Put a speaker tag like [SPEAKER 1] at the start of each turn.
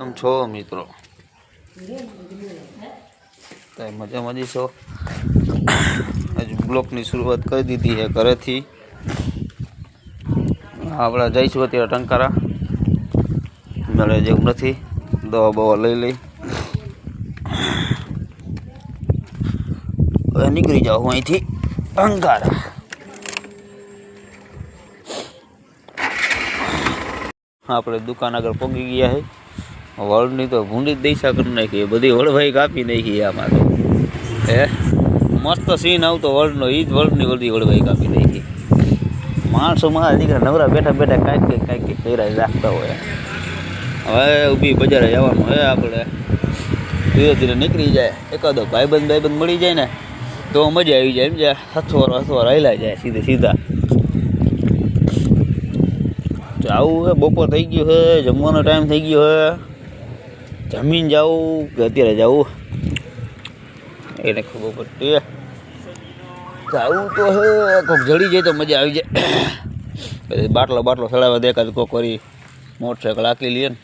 [SPEAKER 1] કેમ છો મિત્રો? કઈ મજામાં છો? હજુ બ્લોકની શરૂઆત કરી દીધી છે ઘરેથી. આપણે જઈશું અત્યારે ટંકારા, મળે જેવું નથી, દવા બવા લઈ લઈ હવે નીકળી જાઉં અહીંથી ટંકારા. આપણે દુકાન આગળ પહોંચી ગયા છે. વળની તો ભૂંડી જ દઈશા કરી નાખી, બધી વળભાઈ કાપી નાખી. આમાં તો મસ્ત સીન આવતો વળનો, એ જ વળની બધી વળભાઈ કાપી નાખી. માણસો મારા દીકરા નવરા બેઠા બેઠા કાંઈક ફેરાઈ રાખતા હોય. હવે ઊભી બજારે જવાનું હે આપણે, ધીરે ધીરે નીકળી જાય. એકાદો ભાઈબંધ મળી જાય ને તો મજા આવી જાય. એમ જાય હથવાર હાલ્યા જાય સીધા. આવું હે, બપોર થઈ ગયું છે, જમવાનો ટાઈમ થઈ ગયો છે. જમીન જાવું કે અત્યારે જવું એને ખબર પડતી. જવું તો હે, કોઈક જડી જાય તો મજા આવી જાય. બાટલો સડાવવા દે, એકાદ કોક કરી મોટરસાઇકલ આંકી લઈએ ને